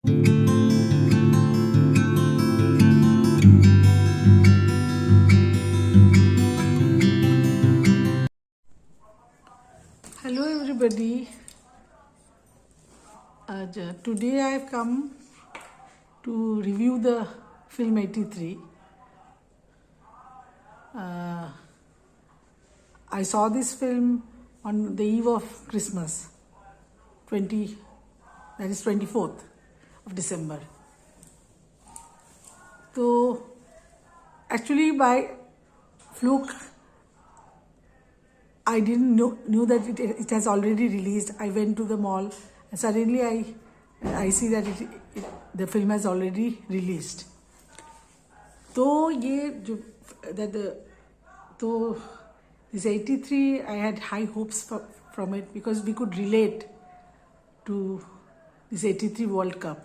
Hello everybody. Today I have come to review the film 83. I saw this film on the eve of Christmas, 24th of December. So actually by fluke, I didn't knew that it has already released. I went to the mall and suddenly I see that the film has already released. तो ये जो तो this 83, I had high hopes from it because we could relate to this 83 World Cup.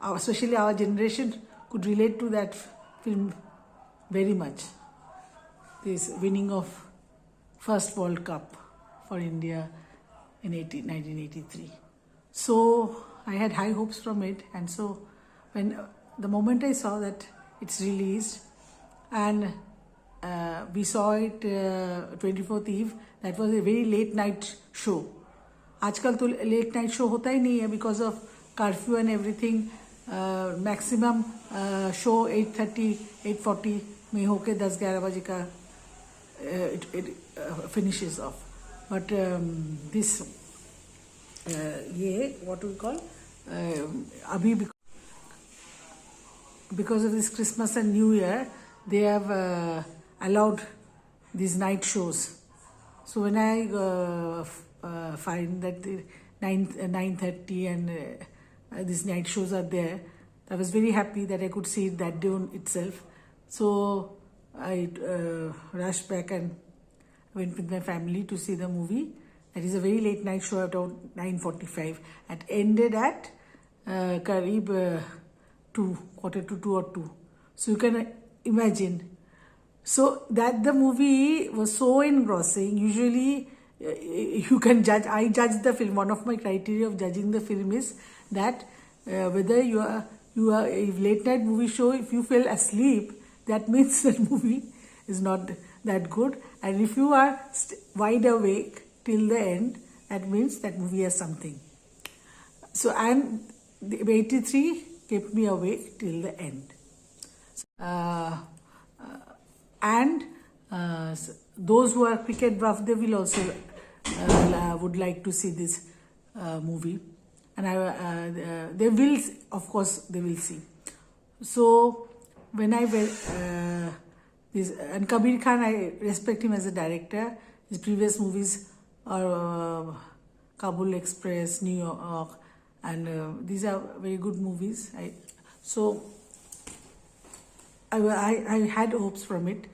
Especially our generation could relate to that film very much. This winning of first World Cup for India in 1983. So I had high hopes from it, and so when the moment I saw that it's released and we saw it 24th eve, that was a very late night show. आजकल तो late night show होता ही नहीं है because of curfew and everything. Maximum show 8:30, 8:40 में होके 10-11 बजे का it finishes off. But this what we call abhi because of this Christmas and New Year, they have allowed these night shows. So when I find that the 9:30 and these night shows are there, I was very happy that I could see it that day on itself. So I rushed back and went with my family to see the movie. That is a very late night show at around 9:45. It ended at Karib 2, quarter to 2 or 2. So you can imagine. So that the movie was so engrossing. Usually you can judge. I judge the film. One of my criteria of judging the film is that whether you are a late night movie show, if you fell asleep, that means that movie is not that good. And if you are wide awake till the end, that means that movie has something. So, and the 83 kept me awake till the end. Those who are cricket buff, they will also would like to see this movie. And they will, of course, they will see. So, when I went, and Kabir Khan, I respect him as a director. His previous movies are Kabul Express, New York, and these are very good movies. I had hopes from it.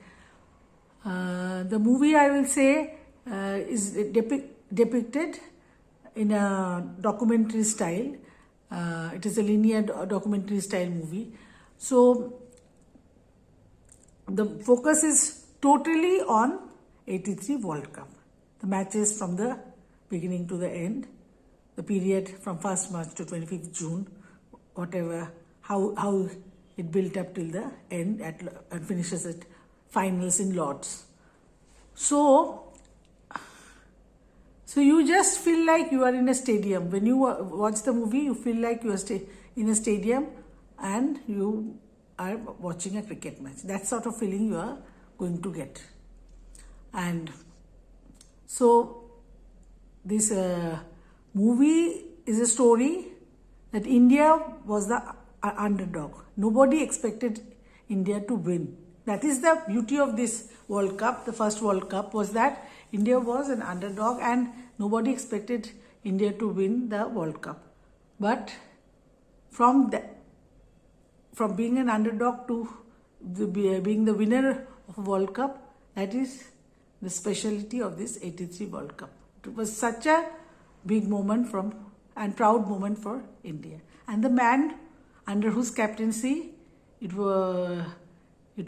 The movie, I will say, is depicted in a documentary style. It is a linear documentary style movie. So the focus is totally on 83 World Cup. The matches from the beginning to the end, the period from 1st March to 25th June, whatever, how it built up till the end and finishes at finals in Lords. So you just feel like you are in a stadium. When you watch the movie, you feel like you are in a stadium and you are watching a cricket match. That sort of feeling you are going to get. And so this movie is a story that India was the underdog. Nobody expected India to win. That is the beauty of this World Cup. The first World Cup was that India was an underdog and nobody expected India to win the World Cup. But from being an underdog to being the winner of World Cup, that is the specialty of this 83 World Cup. It was such a big moment and proud moment for India. And the man under whose captaincy it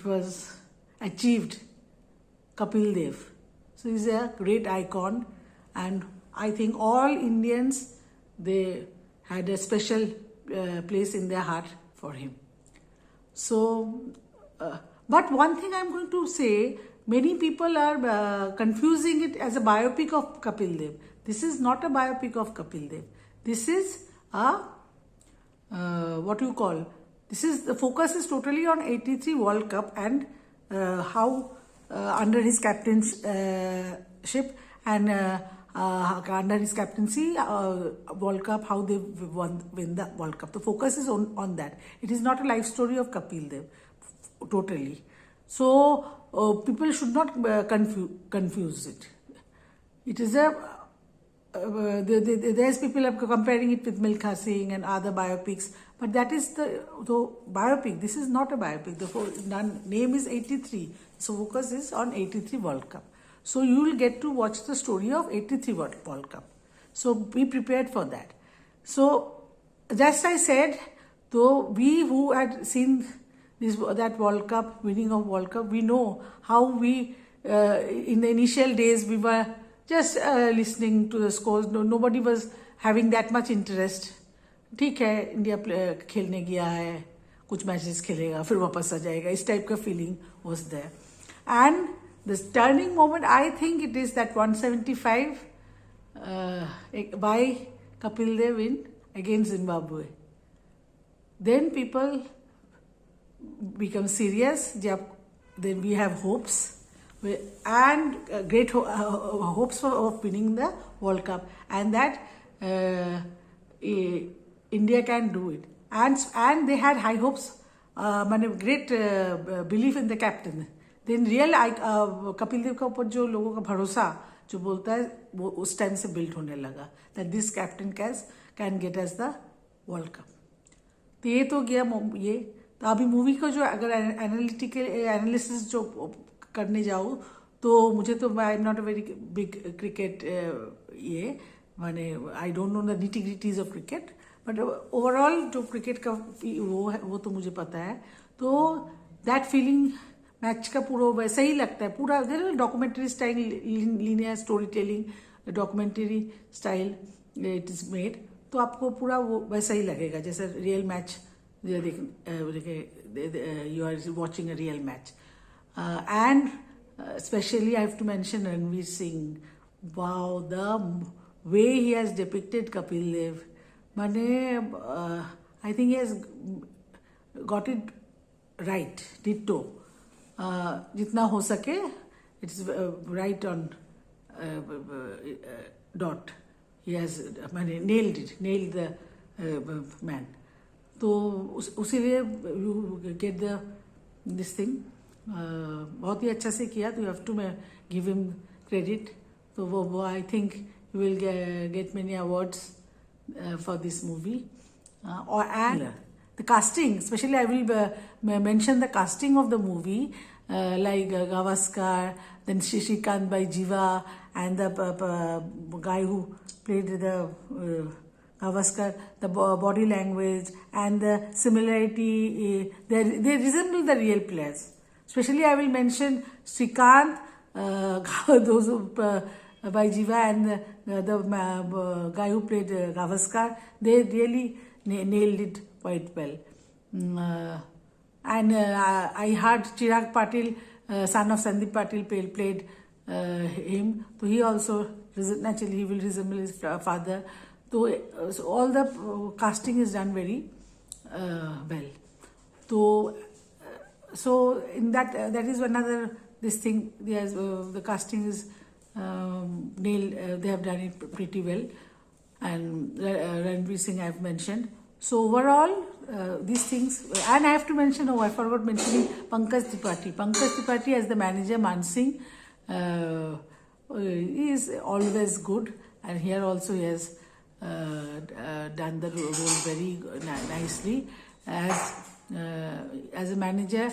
was achieved, Kapil Dev. So he's a great icon, and I think all Indians, they had a special place in their heart for him. So, but one thing I'm going to say, many people are confusing it as a biopic of Kapil Dev. This is not a biopic of Kapil Dev. This is a, what you call, the focus is totally on 83 World Cup and how under his captainship and under his captaincy, World Cup, how they win the World Cup. The focus is on that. It is not a life story of Kapil Dev, totally. So people should not confuse it. It is there's people are comparing it with Milkha Singh and other biopics, but that is the biopic. This is not a biopic. The name is 83. So focus is on 83 World Cup. So you will get to watch the story of 83 World Cup. So be prepared for that. So just I said, though we who had seen that World Cup, winning of World Cup, we know how we, in the initial days, we were just listening to the scores. Nobody was having that much interest. ठीक है, India खेलने गया है, कुछ matches खेलेगा, फिर वापस आ जाएगा. इस टाइप का feeling was there. And the turning moment, I think it is that 175 by Kapil Dev win against Zimbabwe. Then people become serious. Then we have hopes and great hopes of winning the World Cup, and that India can do it. And they had high hopes, great belief in the captain. Then real Kapil Dev का ऊपर जो लोगों का भरोसा जो बोलता है वो उस टाइम से बिल्ड होने लगा that this captain can get us the World Cup. तो ये तो गया ये. तो अभी मूवी को जो अगर एनालिसिस जो करने जाऊँ तो मुझे तो I am not a very big cricket ये माने I don't know the nitty-gritties of cricket, but overall जो क्रिकेट का वो तो मुझे पता है. तो दैट फीलिंग मैच का पूरा वैसा ही लगता है. पूरा documentary style, linear story telling, documentary style it is made. तो आपको पूरा वो वैसा ही लगेगा जैसे real match you are watching a real match. And especially I have to mention Ranveer Singh. Wow, the way he has depicted Kapil Dev. I think he has got it right, ditto. Jitna ho sake, it's right on dot. He has nailed the man. तो उसीलिए you get this thing बहुत ही अच्छा से किया. तो you have to give him credit. तो वो I think you will get many awards for this movie. और and the casting, specially I will mention the casting of the movie, like Gavaskar, then Shrikant by Jiva, and the guy who played the Gavaskar, the body language and the similarity, they resemble the real players. Especially I will mention Shrikant, those who, by Jiva, and the guy who played Gavaskar. They really nailed it quite well. And I heard Chirag Patil, son of Sandeep Patil, played him. So he also, naturally, he will resemble his father. So all the casting is done very well. So in that is another this thing. The casting is nailed. They have done it pretty well, and Ranveer Singh I have mentioned. So overall, these things, and I have to mention. Oh, I forgot mentioning Pankaj Tripathi. Pankaj Tripathi as the manager, Man Singh, he is always good, and here also he has done the role very nicely. As a manager,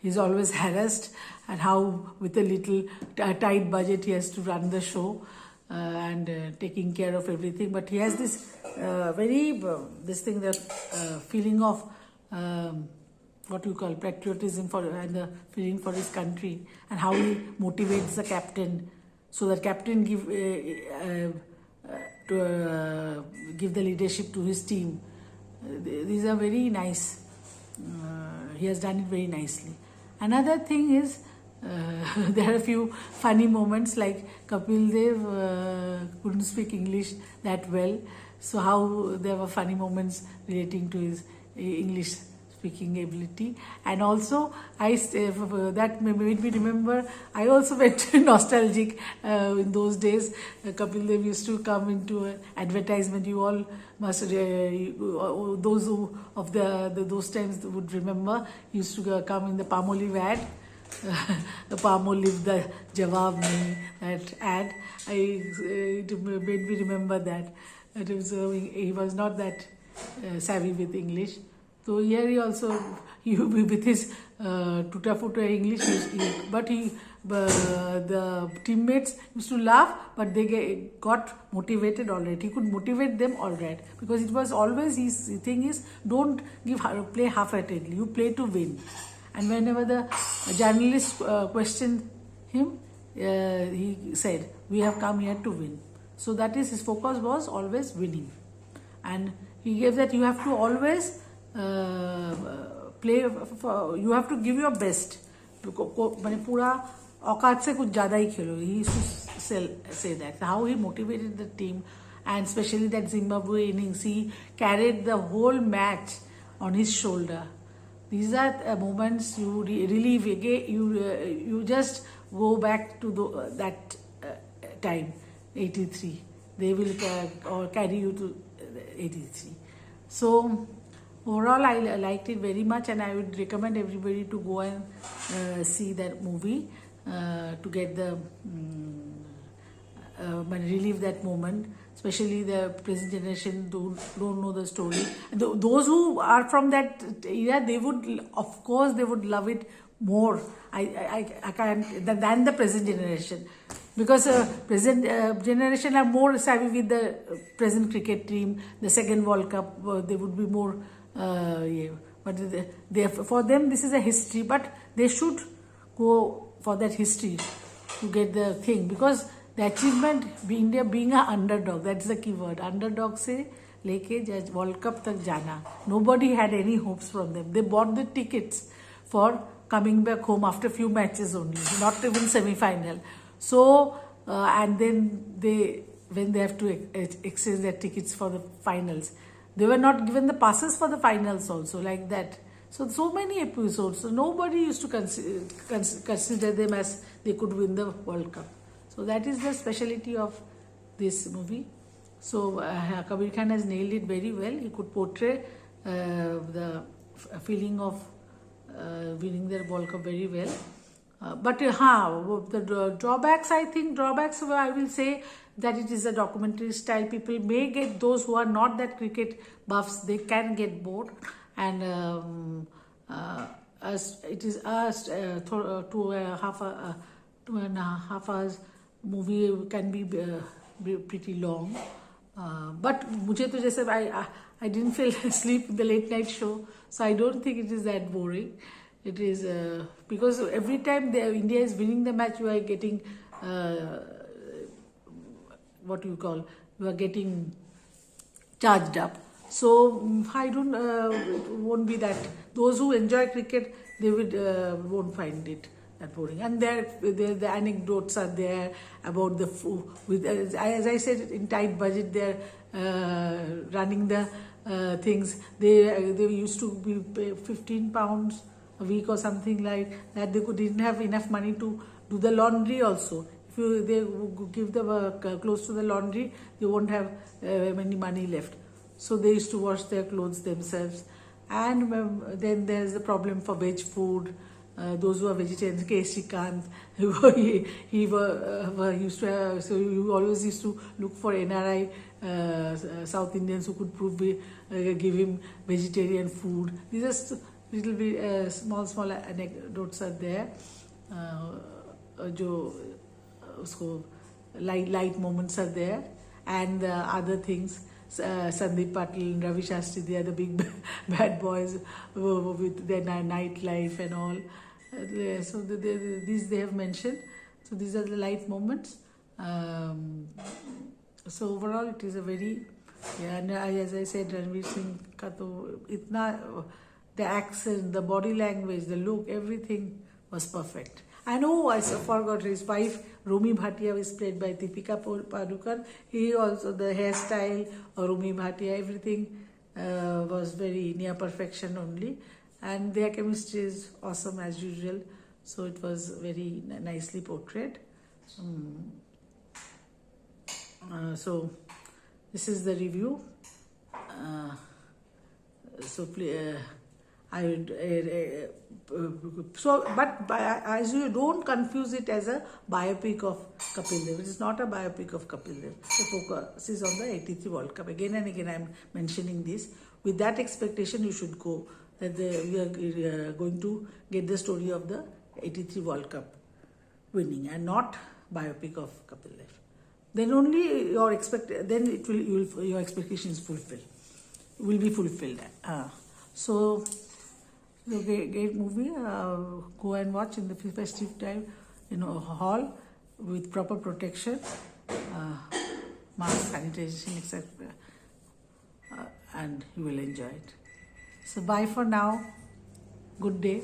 he's always harassed, and how with a little tight budget he has to run the show and taking care of everything. But he has this feeling of what you call patriotism and the feeling for his country, and how he motivates the captain, so that captain give the leadership to his team. these are very nice. He has done it very nicely. Another thing is, there are a few funny moments, like Kapil Dev couldn't speak English that well, so how there were funny moments relating to his English speaking ability. And also that made me remember, I also went nostalgic in those days. Kapil Dev used to come into an advertisement. You all must, those who of those times would remember, used to come in the Palmolive ad. The Palmolive, the Jawab Nahi, that ad. It made me remember that. He was not that savvy with English. So here he also, with his tuta-futa English, but the teammates used to laugh, but they got motivated already. He could motivate them already, because it was always his thing is, don't play half-heartedly, you play to win. And whenever the journalist questioned him, he said, we have come here to win. So that is, his focus was always winning. And he gave that you have to always play, you have to give your best. Pura औकात से कुछ ज़्यादा ही खेलो. He used to say that. How he motivated the team, and especially that Zimbabwe innings, he carried the whole match on his shoulder. These are moments you relive again. You just go back to that time, 83. They will carry you to 83. So overall, I liked it very much, and I would recommend everybody to go and see that movie to get the relive that moment. Especially the present generation don't know the story. Those who are from that era, they would, of course, they would love it more. I can't than the present generation, because present generation are more savvy with the present cricket team. The second World Cup, they would be more. But for them, this is a history. But they should go for that history to get the thing, because the achievement, India being an underdog, that's the key word. Underdog se leke World Cup tak jana. Nobody had any hopes from them. They bought the tickets for coming back home after few matches only, not even semi-final. So, and then when they have to exchange their tickets for the finals, they were not given the passes for the finals also, like that. So many episodes. So nobody used to consider them as they could win the World Cup. So that is the speciality of this movie. So Kabir Khan has nailed it very well. He could portray the feeling of winning the World Cup very well. But the drawbacks, I will say that it is a documentary style. People may get, those who are not that cricket buffs, they can get bored. And as it is 2.5 hours movie can be pretty long. But मुझे तो जैसे I didn't feel sleep in the late night show, so I don't think it is that boring. It is because every time India is winning the match, you are getting you are getting charged up. So I don't won't be that. Those who enjoy cricket, they won't find it that boring. And the anecdotes are there about the food. As I said, in tight budget, they're running the things. They used to be 15 pounds a week or something like that. They didn't have enough money to do the laundry also. If they give the clothes to the laundry, they won't have any money left. So they used to wash their clothes themselves. And then there's the problem for veg food. Those who are vegetarians, K. Srikant, he used to have, so you always used to look for NRI South Indians who could give him vegetarian food. These are little bit small anecdotes are there. Light moments are there, and other things. Sandeep Patil and Ravi Shastri, they are the big bad boys with their nightlife and all. So these they have mentioned. So these are the light moments. So overall, it is a very Yeah, and as I said, Ranveer Singh ka to itna, the accent, the body language, the look, everything was perfect. And oh, I forgot his wife, Rumi Bhatia, is played by Deepika Padukone. He also, the hairstyle, Rumi Bhatia, everything was very near perfection only. And their chemistry is awesome as usual. So it was very nicely portrayed. So this is the review. So I would but as you don't confuse it as a biopic of Kapil Dev. It is not a biopic of Kapil Dev. The focus is on the 83 World Cup. Again and again I am mentioning this. With that expectation you should go, that we are going to get the story of the 83 World Cup winning and not biopic of Kapil Dev. Then only your your expectations will be fulfilled. So great movie. Go and watch in the festive time in a hall with proper protection, mask, sanitation, etc. And you will enjoy it. So bye for now. Good day.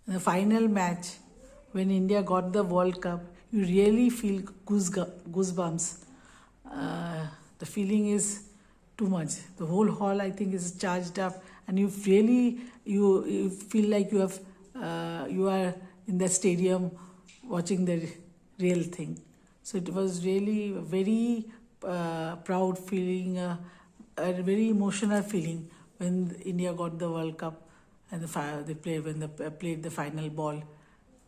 The final match, when India got the World Cup, you really feel goosebumps. The feeling is too much. The whole hall, I think, is charged up, and you really you feel like you are in the stadium watching the real thing. So it was really a very proud feeling, a very emotional feeling when India got the World Cup and they played the final ball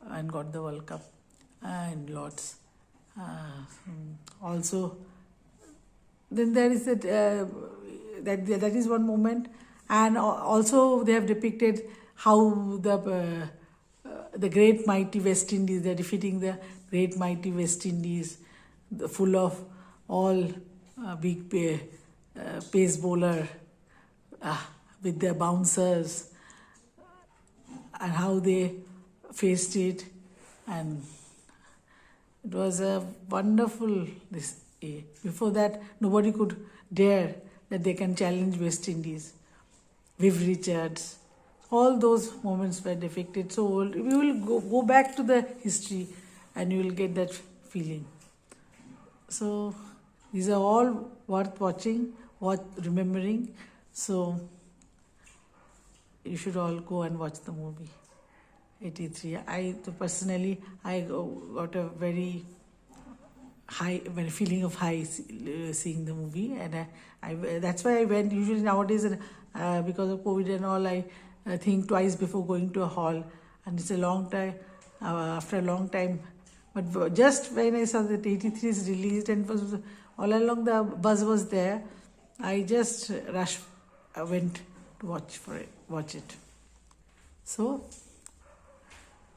and got the World Cup and Lords. Also, then there is that is one moment, and also they have depicted how the great mighty West Indies, they are defeating the great mighty West Indies, full of all big pace bowler with their bouncers, and how they faced it, and it was a wonderful before that nobody could dare that they can challenge West Indies. Viv Richards, all those moments were depicted. So we will go back to the history and you will get that feeling. So these are all worth watching, worth remembering. So you should all go and watch the movie 83. Personally got a very feeling of high seeing the movie, and that's why I went. Usually nowadays, because of COVID and all, I think twice before going to a hall, and it's a long time. After a long time, but just when I saw that 83 is released and was all along the buzz was there, I just went to watch it. So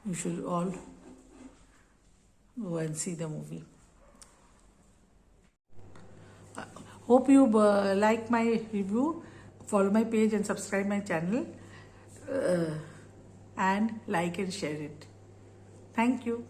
you should all go and see the movie. Hope you like my review. Follow my page and subscribe my channel, and like and share it. Thank you.